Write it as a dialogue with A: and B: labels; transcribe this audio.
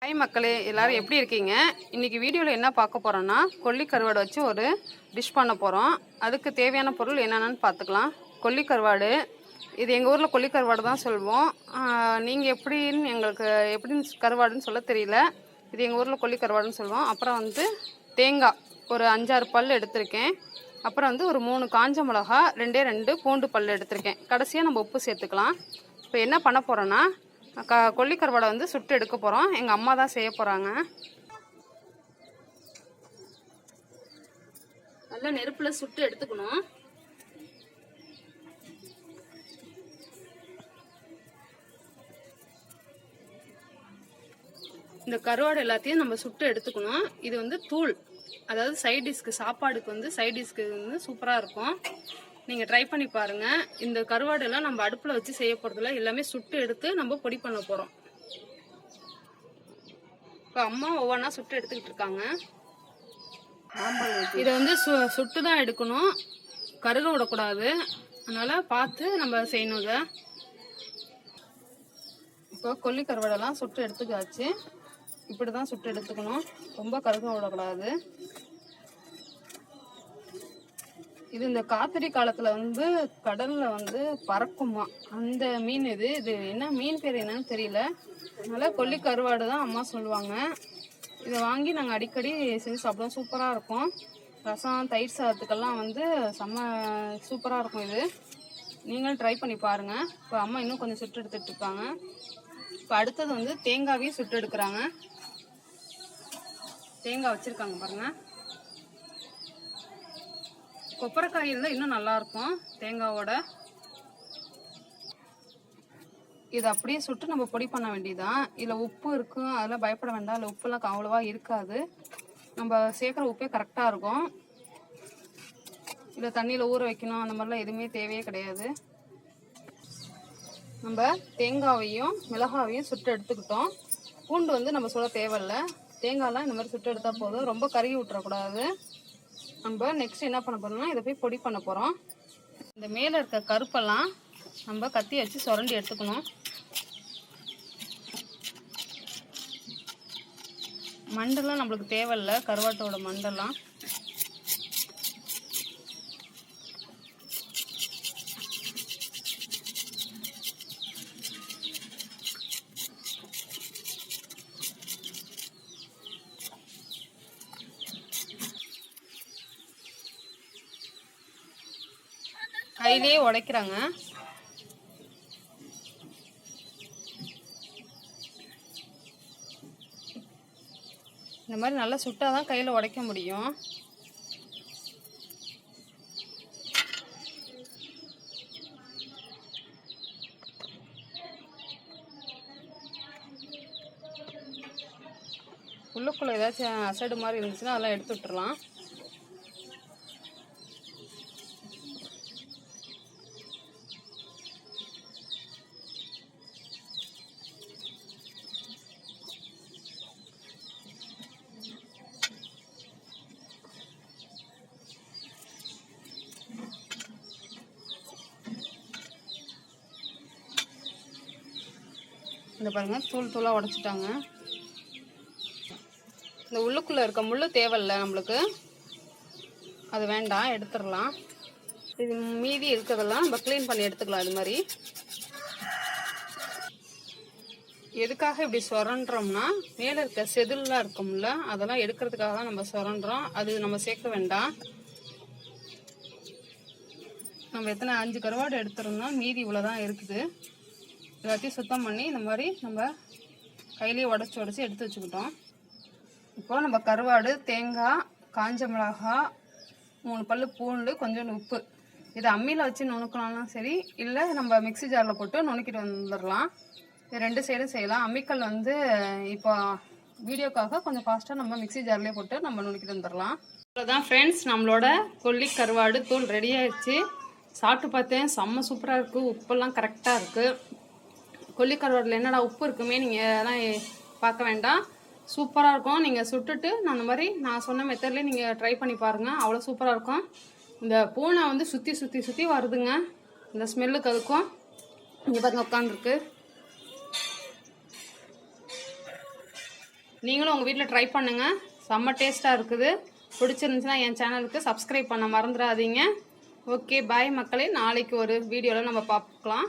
A: Hi மக்களே, எல்லாரும் எப்படி இருக்கீங்க? இன்றைக்கி வீடியோவில் என்ன பார்க்க போகிறோன்னா, கொல்லி கருவாடு வச்சு ஒரு டிஷ் பண்ண போகிறோம். அதுக்கு தேவையான பொருள் என்னென்னு பார்த்துக்கலாம். கொல்லி கருவாடு, இது எங்கள் ஊரில் கொல்லி கருவாடு தான் சொல்லுவோம். நீங்கள் எப்படின்னு எங்களுக்கு எப்படின்னு கருவாடுன்னு சொல்ல தெரியல. இது எங்கள் ஊரில் கொல்லி கருவாடுன்னு சொல்லுவோம். அப்புறம் தேங்காய் ஒரு 5-6 பல் எடுத்திருக்கேன். அப்புறம் ஒரு 3 காஞ்ச மிளகா, 2 பூண்டு பல் எடுத்திருக்கேன். கடைசியாக நம்ம உப்பு சேர்த்துக்கலாம். இப்போ என்ன பண்ண போகிறோன்னா, கொல்லி கருவாடை சுட்டு எடுக்க போகிறோம். எங்கள் அம்மா தான் செய்ய போகிறாங்க. நல்லா நெருப்பில் சுட்டு எடுத்துக்கணும். இந்த கருவாடு எல்லாத்தையும் நம்ம சுட்டு எடுத்துக்கணும். இது தூள், அதாவது சைட் டிஷ்க்கு, சாப்பாடுக்கு சைட் டிஷ்க்கு சூப்பராக இருக்கும். நீங்கள் ட்ரை பண்ணி பாருங்கள். இந்த கருவாடெல்லாம் நம்ம அடுப்பில் வச்சு செய்ய போகிறதில்ல, எல்லாமே சுட்டு எடுத்து நம்ம பொடி பண்ண போகிறோம். இப்போ அம்மா ஒவ்வொன்றா சுட்டு எடுத்துக்கிட்டு இருக்காங்க. இதை சுட்டு தான் எடுக்கணும், கருக விடக்கூடாது. அதனால் பார்த்து நம்ம செய்யணும். இதை இப்போ கொல்லி கருவாடெல்லாம் சுட்டு எடுத்துக்காச்சு. இப்படி தான் சுட்டு எடுத்துக்கணும், ரொம்ப கருக விடக்கூடாது. இது இந்த காத்தடி காலத்தில் கடலில் பறக்குமா அந்த மீன். இது என்ன மீன் பேர் என்னன்னு தெரியல. அதனால் கொல்லி கருவாடு தான் அம்மா சொல்லுவாங்க. இதை வாங்கி நாங்கள் அடிக்கடி செஞ்சு சாப்பிடுவோம். சூப்பராக இருக்கும். ரசம், தயிர் சாதத்துக்கெல்லாம் செம்ம சூப்பராக இருக்கும். இது நீங்களும் ட்ரை பண்ணி பாருங்கள். இப்போ அம்மா இன்னும் கொஞ்சம் சுட்டு எடுத்துகிட்டு இருக்காங்க. இப்போ அடுத்தது தேங்காவையும் சுட்டு எடுக்கிறாங்க. தேங்காய் வச்சுருக்காங்க பாருங்கள். கொப்பரைக்காய் இருந்தால் இன்னும் நல்லாயிருக்கும் தேங்காவோட. இதை அப்படியே சுட்டு நம்ம பொடி பண்ண வேண்டியதுதான். இதில் உப்பு இருக்கும், அதெல்லாம் பயப்பட வேண்டாம். இல்லை உப்புலாம் அவ்வளோவா இருக்காது. நம்ம சேர்க்குற உப்பே கரெக்டாக இருக்கும். இல்லை தண்ணியில் ஊற வைக்கணும் அந்த மாதிரிலாம் எதுவுமே தேவையே கிடையாது. நம்ம தேங்காவையும் மிளகாவையும் சுட்டு எடுத்துக்கிட்டோம். பூண்டு நம்ம சுட தேவையில்லை. தேங்காயெலாம் இந்த மாதிரி சுட்டு எடுத்தால் போதும், ரொம்ப கருகி விட்டுறக்கூடாது. நம்ம நெக்ஸ்ட் என்ன பண்ண போகிறோம்னா, இதை போய் பொடி பண்ண போகிறோம். இந்த மேலே இருக்க கருப்பெல்லாம் நம்ம கத்தி வச்சு சுரண்டி எடுத்துக்கணும். மண்டெல்லாம் நம்மளுக்கு தேவையில்லை, கருவாட்டோட மண்டெல்லாம். கையிலேயே உடைக்கிறாங்க. இந்த மாதிரி நல்லா சுட்டாதான் கையில் உடைக்க முடியும். உள்ளுக்குள்ள ஏதாச்சும் அசடு மாதிரி இருந்துச்சுன்னா அதெல்லாம் எடுத்து விட்டுறலாம். இந்த பாருங்க, தூள் தூளாக உடைச்சிட்டாங்க. இந்த உள்ளுக்குள்ளே இருக்க முள்ளு தேவையில்லை நம்மளுக்கு, அது வேண்டாம், எடுத்துடலாம். இது மீதி இருக்கிறதெல்லாம் நம்ம க்ளீன் பண்ணி எடுத்துக்கலாம். அது மாதிரி எதுக்காக இப்படி சுரண்டுறோம்னா, மேலே இருக்க செதில்லாம் இருக்கும்ல, அதெல்லாம் எடுக்கிறதுக்காக தான் நம்ம சுரண்டுறோம். அது நம்ம சேர்க்க வேண்டாம். நம்ம எத்தனை 5 கருவாடு எடுத்துருந்தோம், மீதி இவ்வளோதான் இருக்குது. எல்லாத்தையும் சுத்தம் பண்ணி இந்த மாதிரி நம்ம கையிலேயே உடச்சி எடுத்து வச்சுக்கிட்டோம். இப்போ நம்ம கருவாடு, தேங்காய், காஞ்ச மிளகா, 3 பல் பூண்டு, கொஞ்சோண்டு உப்பு, இதை அம்மியில் வச்சு நுணுக்கலாம்னா சரி, இல்லை நம்ம மிக்சி ஜாரில் போட்டு நுணுக்கிட்டு வந்துடலாம். இது 2 சைடும் செய்யலாம். அம்மிக்கல் இப்போ வீடியோக்காக கொஞ்சம் ஃபாஸ்ட்டாக நம்ம மிக்சி ஜார்லேயே போட்டு நம்ம நுணுக்கிட்டு வந்துடலாம். அவ்வளோதான் ஃப்ரெண்ட்ஸ், நம்மளோட கொல்லி கருவாடு தூள் ரெடி ஆயிடுச்சு. சாப்பிட்டு பார்த்தேன், செம்ம சூப்பராக இருக்குது. உப்பெல்லாம் கரெக்டாக இருக்குது. கொல்லி கருவாடில் என்னடா உப்பு இருக்குமே நீங்கள் அதெல்லாம் பார்க்க வேண்டாம், சூப்பராக இருக்கும். நீங்கள் சுட்டுட்டு நான் அந்த மாதிரி நான் சொன்ன மெத்தட்லேயே நீங்கள் ட்ரை பண்ணி பாருங்கள், அவ்வளோ சூப்பராக இருக்கும். இந்த பூனை சுற்றி வருதுங்க, இந்த ஸ்மெல்லுக்கு அதுக்கும். இங்கே பாருங்க உட்காந்துருக்கு. நீங்களும் உங்கள் வீட்டில் ட்ரை பண்ணுங்கள். செம்ம டேஸ்ட்டாக இருக்குது. பிடிச்சிருந்துச்சுன்னா என் சேனலுக்கு சப்ஸ்கிரைப் பண்ண மறந்துடாதீங்க. ஓகே, பாய் மக்களே. நாளைக்கு ஒரு வீடியோவில் நம்ம பார்க்கலாம்.